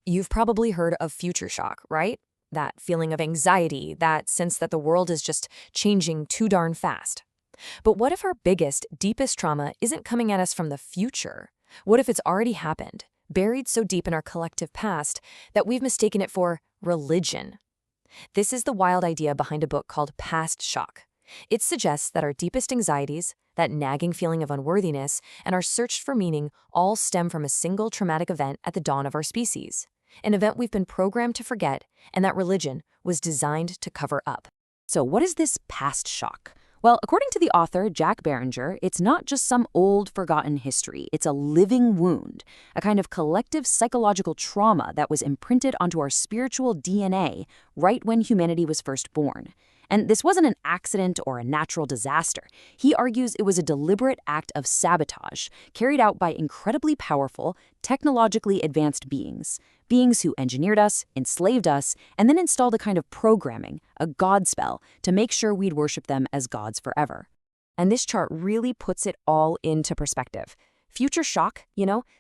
You've probably heard of future shock, right? That feeling of anxiety, that sense that the world is just changing too darn fast. But what if our biggest, deepest trauma isn't coming at us from the future? What if it's already happened, buried so deep in our collective past that we've mistaken it for religion? This is the wild idea behind a book called Past Shock. It suggests that our deepest anxieties, that nagging feeling of unworthiness, and our search for meaning all stem from a single traumatic event at the dawn of our species. An event we've been programmed to forget, and that religion was designed to cover up. So what is this past shock? Well, according to the author, Jack Barranger, it's not just some old, forgotten history. It's a living wound, a kind of collective psychological trauma that was imprinted onto our spiritual DNA right when humanity was first born. And this wasn't an accident or a natural disaster. He argues it was a deliberate act of sabotage carried out by incredibly powerful, technologically advanced beings. Beings who engineered us, enslaved us, and then installed a kind of programming, a God spell, to make sure we'd worship them as gods forever. And this chart really puts it all into perspective. Future shock,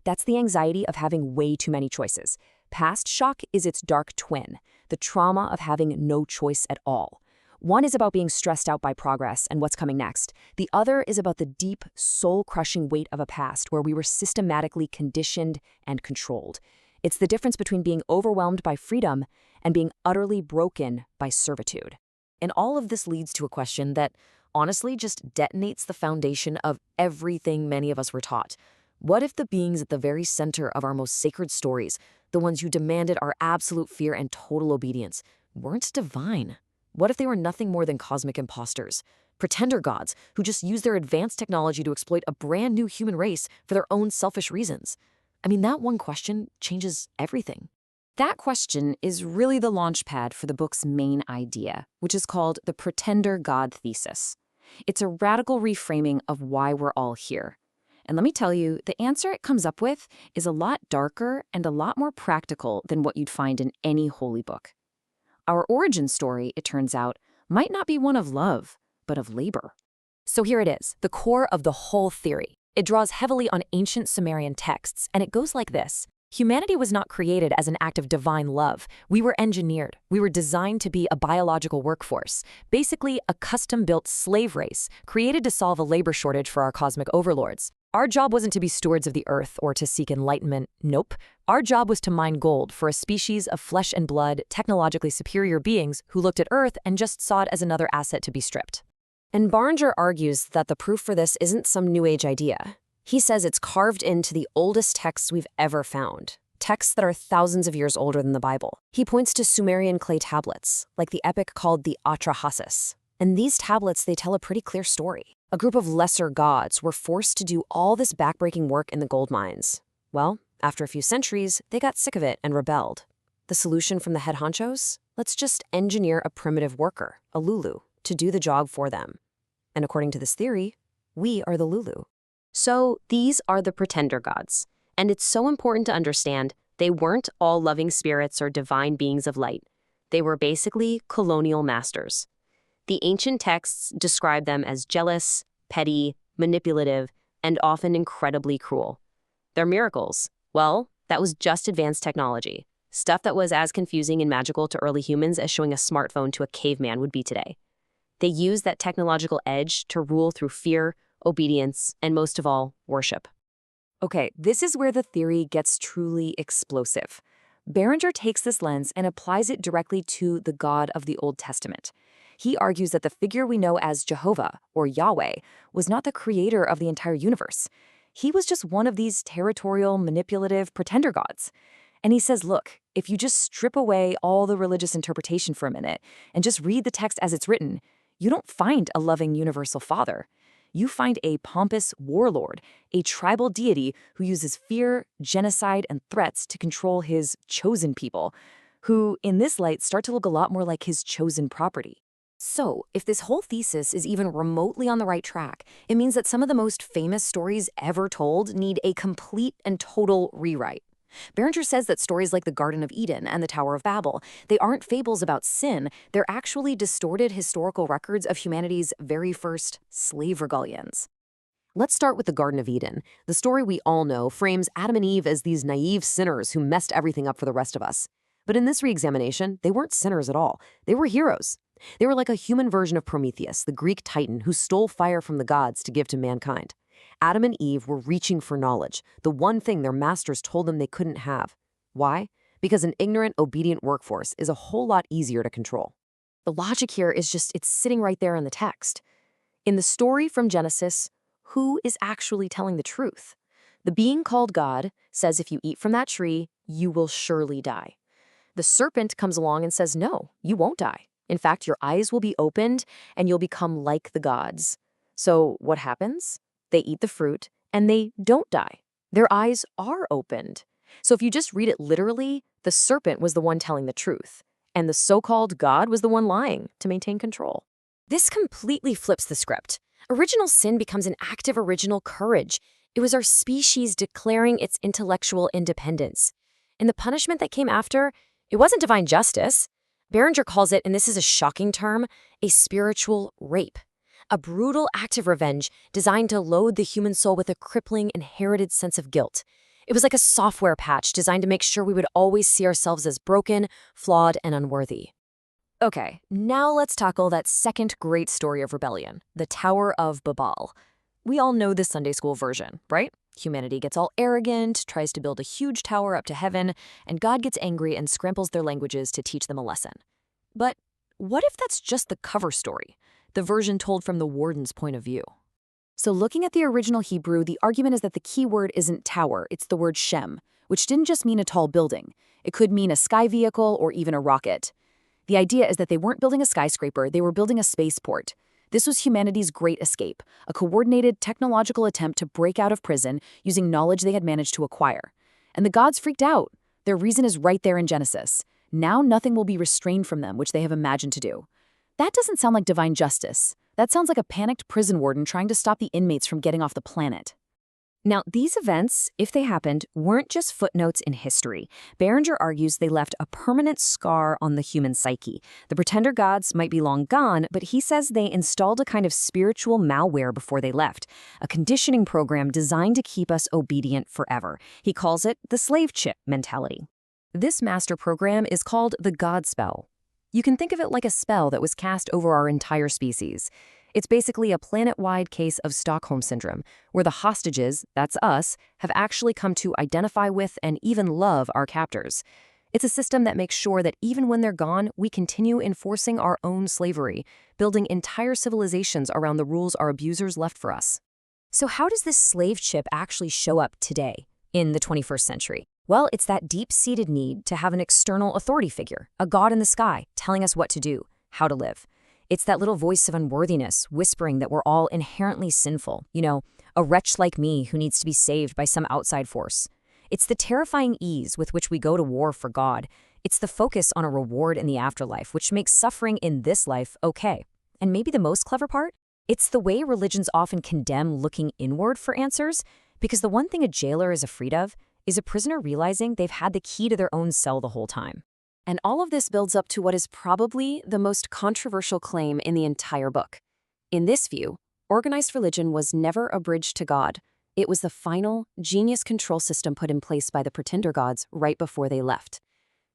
that's the anxiety of having way too many choices. Past shock is its dark twin, the trauma of having no choice at all. One is about being stressed out by progress and what's coming next. The other is about the deep, soul-crushing weight of a past where we were systematically conditioned and controlled. It's the difference between being overwhelmed by freedom and being utterly broken by servitude. And all of this leads to a question that honestly just detonates the foundation of everything many of us were taught. What if the beings at the very center of our most sacred stories, the ones who demanded our absolute fear and total obedience, weren't divine? What if they were nothing more than cosmic imposters, pretender gods who just use their advanced technology to exploit a brand new human race for their own selfish reasons? I mean, that one question changes everything. That question is really the launchpad for the book's main idea, which is called the pretender god thesis. It's a radical reframing of why we're all here. And let me tell you, the answer it comes up with is a lot darker and a lot more practical than what you'd find in any holy book. Our origin story, it turns out, might not be one of love, but of labor. So here it is, the core of the whole theory. It draws heavily on ancient Sumerian texts, and it goes like this. Humanity was not created as an act of divine love. We were engineered. We were designed to be a biological workforce, basically a custom-built slave race created to solve a labor shortage for our cosmic overlords. Our job wasn't to be stewards of the earth or to seek enlightenment. Nope. Our job was to mine gold for a species of flesh and blood, technologically superior beings who looked at Earth and just saw it as another asset to be stripped. And Barranger argues that the proof for this isn't some New Age idea. He says it's carved into the oldest texts we've ever found, texts that are thousands of years older than the Bible. He points to Sumerian clay tablets, like the epic called the Atrahasis. And these tablets, they tell a pretty clear story. A group of lesser gods were forced to do all this backbreaking work in the gold mines. Well, after a few centuries, they got sick of it and rebelled. The solution from the head honchos? Let's just engineer a primitive worker, a Lulu, to do the job for them. And according to this theory, we are the Lulu. So these are the pretender gods. And it's so important to understand they weren't all loving spirits or divine beings of light. They were basically colonial masters. The ancient texts describe them as jealous, petty, manipulative, and often incredibly cruel. Their miracles, well, that was just advanced technology, stuff that was as confusing and magical to early humans as showing a smartphone to a caveman would be today. They used that technological edge to rule through fear, obedience, and most of all, worship. Okay, this is where the theory gets truly explosive. Barranger takes this lens and applies it directly to the God of the Old Testament. He argues that the figure we know as Jehovah, or Yahweh, was not the creator of the entire universe. He was just one of these territorial, manipulative pretender gods. And he says, look, if you just strip away all the religious interpretation for a minute and just read the text as it's written, you don't find a loving universal father. You find a pompous warlord, a tribal deity who uses fear, genocide, and threats to control his chosen people, who, in this light, start to look a lot more like his chosen property. So, if this whole thesis is even remotely on the right track, it means that some of the most famous stories ever told need a complete and total rewrite. Barranger says that stories like the Garden of Eden and the Tower of Babel, they aren't fables about sin, they're actually distorted historical records of humanity's very first slave rebellions. Let's start with the Garden of Eden. The story we all know frames Adam and Eve as these naive sinners who messed everything up for the rest of us. But in this re-examination, they weren't sinners at all. They were heroes. They were like a human version of Prometheus, the Greek titan who stole fire from the gods to give to mankind. Adam and Eve were reaching for knowledge, the one thing their masters told them they couldn't have. Why? Because an ignorant, obedient workforce is a whole lot easier to control. The logic here is just it's sitting right there in the text. In the story from Genesis, who is actually telling the truth? The being called God says if you eat from that tree, you will surely die. The serpent comes along and says, no, you won't die. In fact, your eyes will be opened and you'll become like the gods. So what happens? They eat the fruit and they don't die. Their eyes are opened. So if you just read it literally, the serpent was the one telling the truth, and the so-called God was the one lying to maintain control. This completely flips the script. Original sin becomes an act of original courage. It was our species declaring its intellectual independence. And the punishment that came after, it wasn't divine justice. Barranger calls it, and this is a shocking term, a spiritual rape. A brutal act of revenge designed to load the human soul with a crippling inherited sense of guilt. It was like a software patch designed to make sure we would always see ourselves as broken, flawed, and unworthy. Okay, now let's tackle that second great story of rebellion, the Tower of Babel. We all know the Sunday school version, right? Humanity gets all arrogant, tries to build a huge tower up to heaven, and God gets angry and scrambles their languages to teach them a lesson. But what if that's just the cover story, the version told from the warden's point of view? So looking at the original Hebrew, the argument is that the key word isn't tower, it's the word Shem, which didn't just mean a tall building. It could mean a sky vehicle or even a rocket. The idea is that they weren't building a skyscraper, they were building a spaceport. This was humanity's great escape, a coordinated technological attempt to break out of prison using knowledge they had managed to acquire. And the gods freaked out. Their reason is right there in Genesis. Now nothing will be restrained from them, which they have imagined to do. That doesn't sound like divine justice. That sounds like a panicked prison warden trying to stop the inmates from getting off the planet. Now, these events, if they happened, weren't just footnotes in history. Barranger argues they left a permanent scar on the human psyche. The pretender gods might be long gone, but he says they installed a kind of spiritual malware before they left, a conditioning program designed to keep us obedient forever. He calls it the slave chip mentality. This master program is called the God spell. You can think of it like a spell that was cast over our entire species. It's basically a planet-wide case of Stockholm Syndrome, where the hostages, that's us, have actually come to identify with and even love our captors. It's a system that makes sure that even when they're gone, we continue enforcing our own slavery, building entire civilizations around the rules our abusers left for us. So how does this slave chip actually show up today, in the 21st century? Well, it's that deep-seated need to have an external authority figure, a god in the sky, telling us what to do, how to live. It's that little voice of unworthiness, whispering that we're all inherently sinful, a wretch like me who needs to be saved by some outside force. It's the terrifying ease with which we go to war for God. It's the focus on a reward in the afterlife, which makes suffering in this life okay. And maybe the most clever part? It's the way religions often condemn looking inward for answers, because the one thing a jailer is afraid of is a prisoner realizing they've had the key to their own cell the whole time. And all of this builds up to what is probably the most controversial claim in the entire book. In this view, organized religion was never a bridge to God. It was the final, genius control system put in place by the pretender gods right before they left.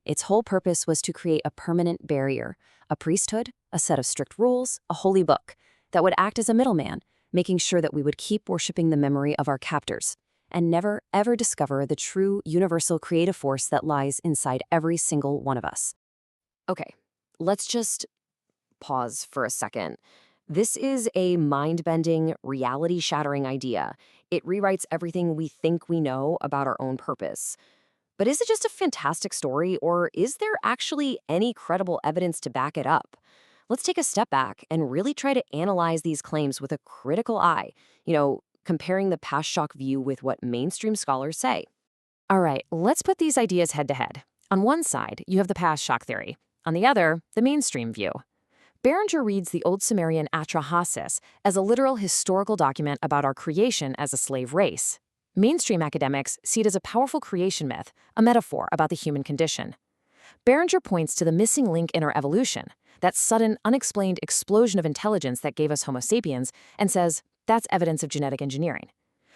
Its whole purpose was to create a permanent barrier, a priesthood, a set of strict rules, a holy book, that would act as a middleman, making sure that we would keep worshiping the memory of our captors, and never, ever discover the true universal creative force that lies inside every single one of us. Okay, let's just pause for a second. This is a mind-bending, reality-shattering idea. It rewrites everything we think we know about our own purpose. But is it just a fantastic story, or is there actually any credible evidence to back it up? Let's take a step back and really try to analyze these claims with a critical eye, comparing the past shock view with what mainstream scholars say. All right, let's put these ideas head to head. On one side, you have the past shock theory. On the other, the mainstream view. Barranger reads the Old Sumerian Atrahasis as a literal historical document about our creation as a slave race. Mainstream academics see it as a powerful creation myth, a metaphor about the human condition. Barranger points to the missing link in our evolution, that sudden, unexplained explosion of intelligence that gave us Homo sapiens, and says, That's evidence of genetic engineering.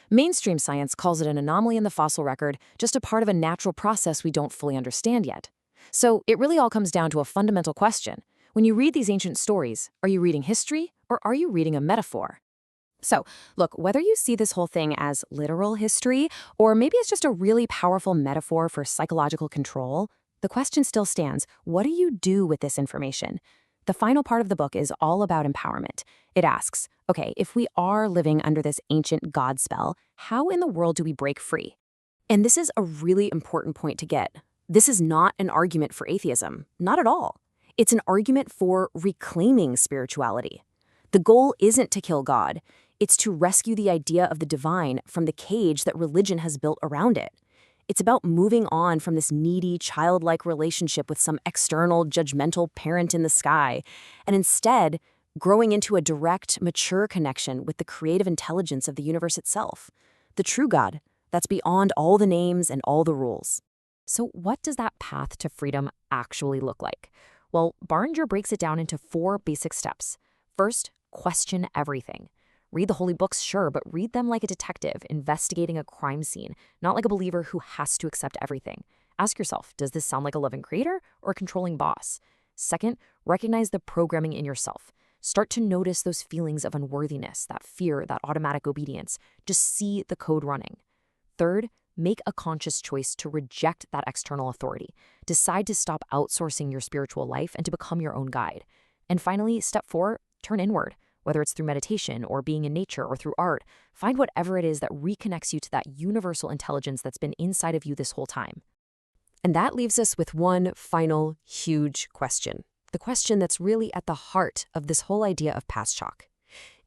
Mainstream science calls it an anomaly in the fossil record, just a part of a natural process we don't fully understand yet. So it really all comes down to a fundamental question. When you read these ancient stories, are you reading history or are you reading a metaphor? So, look, whether you see this whole thing as literal history or maybe it's just a really powerful metaphor for psychological control, the question still stands. What do you do with this information? The final part of the book is all about empowerment. It asks, okay, if we are living under this ancient God spell, how in the world do we break free? And this is a really important point to get. This is not an argument for atheism, not at all. It's an argument for reclaiming spirituality. The goal isn't to kill God. It's to rescue the idea of the divine from the cage that religion has built around it. It's about moving on from this needy, childlike relationship with some external, judgmental parent in the sky, and instead growing into a direct, mature connection with the creative intelligence of the universe itself, the true God that's beyond all the names and all the rules. So what does that path to freedom actually look like? Well, Barranger breaks it down into 4 basic steps. First, question everything. Read the holy books, sure, but read them like a detective investigating a crime scene, not like a believer who has to accept everything. Ask yourself, does this sound like a loving creator or a controlling boss? Second, recognize the programming in yourself. Start to notice those feelings of unworthiness, that fear, that automatic obedience. Just see the code running. Third, make a conscious choice to reject that external authority. Decide to stop outsourcing your spiritual life and to become your own guide. And finally, step 4, turn inward. Whether it's through meditation or being in nature or through art, find whatever it is that reconnects you to that universal intelligence that's been inside of you this whole time. And that leaves us with one final huge question. The question that's really at the heart of this whole idea of past shock.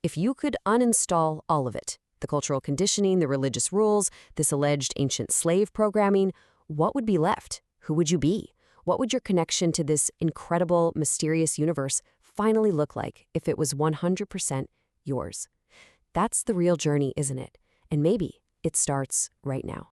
If you could uninstall all of it, the cultural conditioning, the religious rules, this alleged ancient slave programming, what would be left? Who would you be? What would your connection to this incredible, mysterious universe finally look like if it was 100% yours? That's the real journey, isn't it? And maybe it starts right now.